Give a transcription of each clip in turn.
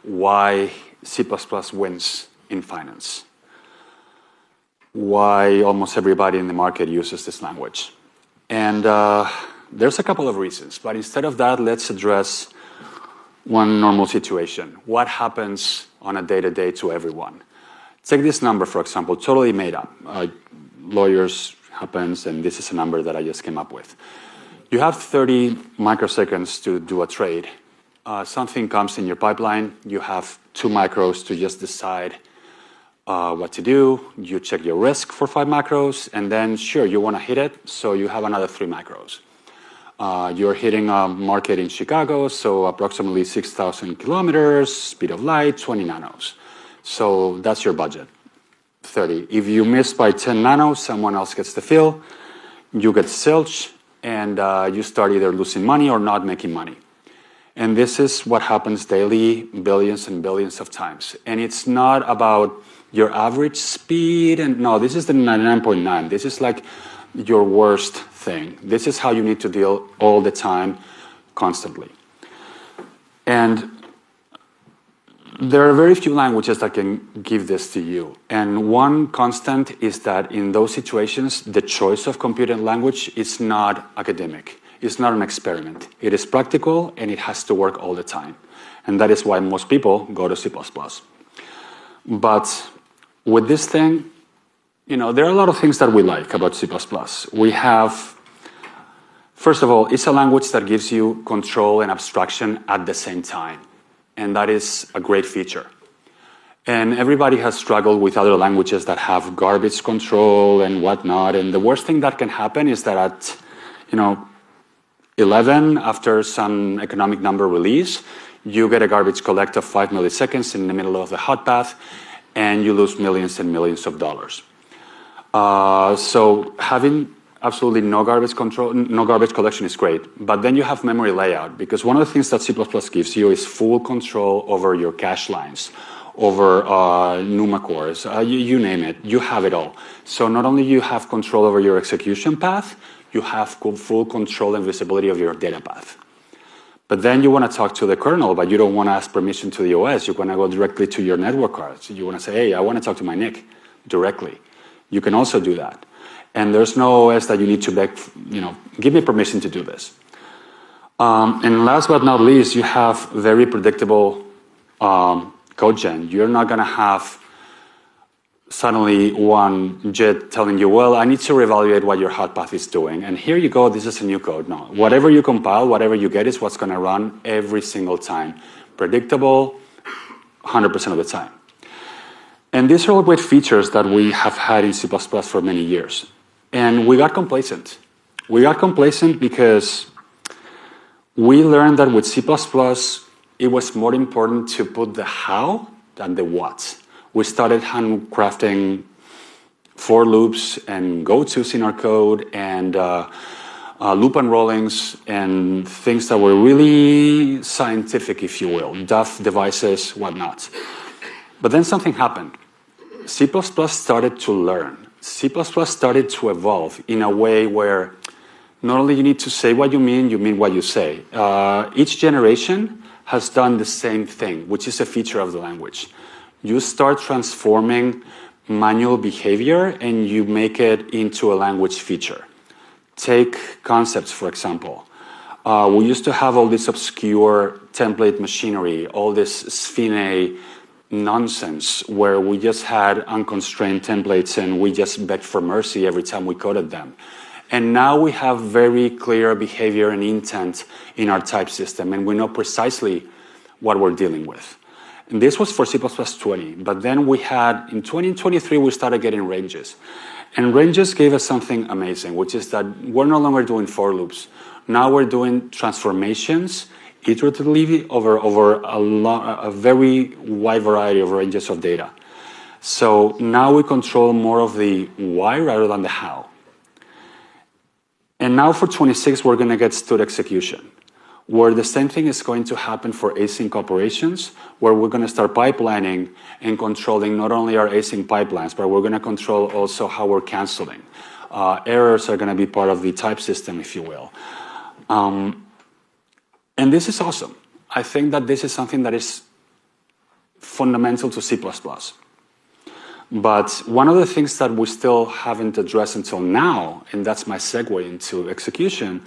why C++ wins in finance, why almost everybody in the market uses this language. And there's a couple of reasons, but instead of that, let's address one normal situation. What happens on a day-to-day to everyone? Take this number, for example, totally made up. Lawyers happens, and this is a number that I just came up with. You have 30 microseconds to do a trade. Something comes in your pipeline. You have 2 micros to just decide what to do. You check your risk for 5 macros, and then sure, you want to hit it, so you have another 3 macros. You're hitting a market in Chicago, so approximately 6,000 kilometers, speed of light, 20 nanos. So that's your budget, 30. If you miss by 10 nanos, someone else gets the fill, you get zilch, and you start either losing money or not making money. And this is what happens daily, billions and billions of times. And it's not about your average speed, and no, this is the 99.9. This is like your worst thing. This is how you need to deal all the time, constantly. And there are very few languages that can give this to you. And one constant is that in those situations, the choice of computing language is not academic. It's not an experiment. It is practical, and it has to work all the time. And that is why most people go to C++. But with this thing, you know, there are a lot of things that we like about C++. We have, first of all, it's a language that gives you control and abstraction at the same time. And that is a great feature. And everybody has struggled with other languages that have garbage control and whatnot. And the worst thing that can happen is that at, 11, after some economic number release, you get a garbage collect of 5 milliseconds in the middle of the hot path, and you lose millions and millions of dollars. So having absolutely no garbage control, no garbage collection is great, but then you have memory layout, because one of the things that C++ gives you is full control over your cache lines, over NUMA cores, you name it, you have it all. So not only you have control over your execution path, you have full control and visibility of your data path. But then you want to talk to the kernel, but you don't want to ask permission to the OS. You want to go directly to your network cards. You want to say, hey, I want to talk to my NIC directly. You can also do that. And there's no OS that you need to beg, give me permission to do this. And last but not least, you have very predictable code gen. You're not going to have suddenly one JIT telling you, well, I need to reevaluate what your hot path is doing. And here you go, this is a new code. No, whatever you compile, whatever you get is what's going to run every single time. Predictable, 100% of the time. And these are all great features that we have had in C++ for many years. And we got complacent. We got complacent because we learned that with C++, it was more important to put the how than the what. We started handcrafting for loops and gotos in our code and loop unrollings and things that were really scientific, if you will, DUF devices, whatnot. But then something happened. C++ started to learn. C++ started to evolve in a way where not only you need to say what you mean what you say. Each generation has done the same thing, which is a feature of the language. You start transforming manual behavior and you make it into a language feature. Take concepts, for example. We used to have all this obscure template machinery, all this Sphinx nonsense where we just had unconstrained templates and we just begged for mercy every time we coded them. And now we have very clear behavior and intent in our type system, and we know precisely what we're dealing with. And this was for C++ 20, but then we had, in 2023, we started getting ranges. And ranges gave us something amazing, which is that we're no longer doing for loops. Now we're doing transformations iteratively over a very wide variety of ranges of data. So now we control more of the why rather than the how. And now for 26, we're going to get std execution, where the same thing is going to happen for async operations, where we're going to start pipelining and controlling not only our async pipelines, but we're going to control also how we're canceling. Errors are going to be part of the type system, if you will. And this is awesome. I think that this is something that is fundamental to C++. But one of the things that we still haven't addressed until now, and that's my segue into execution,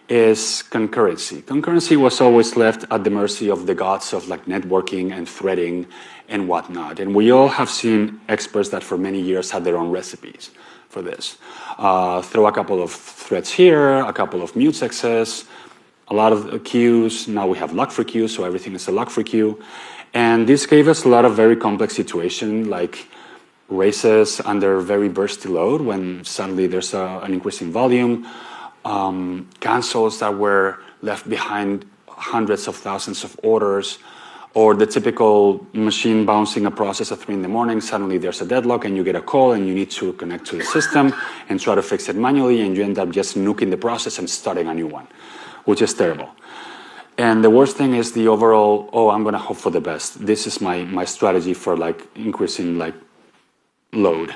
is concurrency. Concurrency was always left at the mercy of the gods of like networking and threading and whatnot. And we all have seen experts that for many years had their own recipes for this. Throw a couple of threads here, a couple of mutexes, a lot of queues. Now we have lock-free queues, so everything is a lock-free queue. And this gave us a lot of very complex situations, like races under very bursty load when suddenly there's an increase in volume, cancels that were left behind hundreds of thousands of orders, or the typical machine bouncing a process at 3 in the morning, suddenly there's a deadlock and you get a call and you need to connect to the system and try to fix it manually, and you end up just nuking the process and starting a new one, which is terrible. And the worst thing is the overall, oh, I'm gonna hope for the best. This is my strategy for like increasing like load.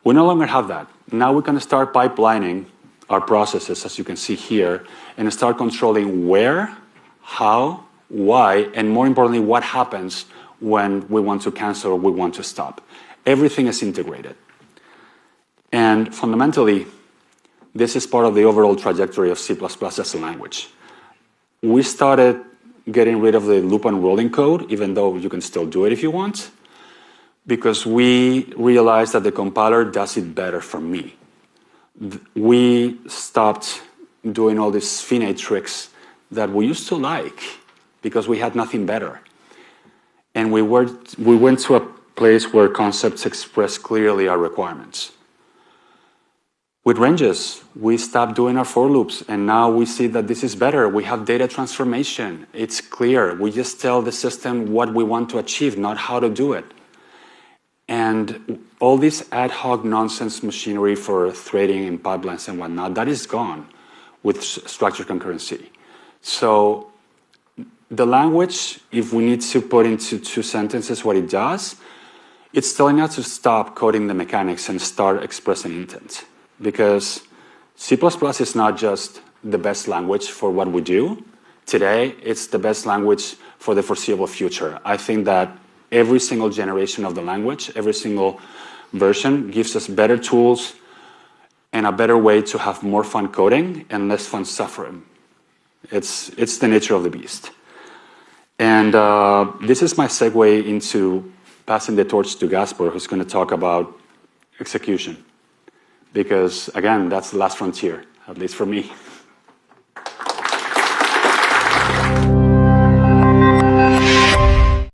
We no longer have that. Now we can start pipelining our processes, as you can see here, and start controlling where, how, why, and more importantly, what happens when we want to cancel or we want to stop. Everything is integrated. And fundamentally, this is part of the overall trajectory of C++ as a language. We started getting rid of the loop and rolling code, even though you can still do it if you want, because we realized that the compiler does it better for me. We stopped doing all these finite tricks that we used to like because we had nothing better. And we went to a place where concepts express clearly our requirements. With ranges, we stopped doing our for loops, and now we see that this is better. We have data transformation. It's clear. We just tell the system what we want to achieve, not how to do it. And all this ad hoc nonsense machinery for threading and pipelines and whatnot, that is gone with structured concurrency. So the language, if we need to put into 2 sentences what it does, it's telling us to stop coding the mechanics and start expressing intent. Because C++ is not just the best language for what we do. Today, it's the best language for the foreseeable future. I think that every single generation of the language, every single version gives us better tools and a better way to have more fun coding and less fun suffering. It's the nature of the beast. And this is my segue into passing the torch to Gasper, who's going to talk about execution. Because, again, that's the last frontier, at least for me.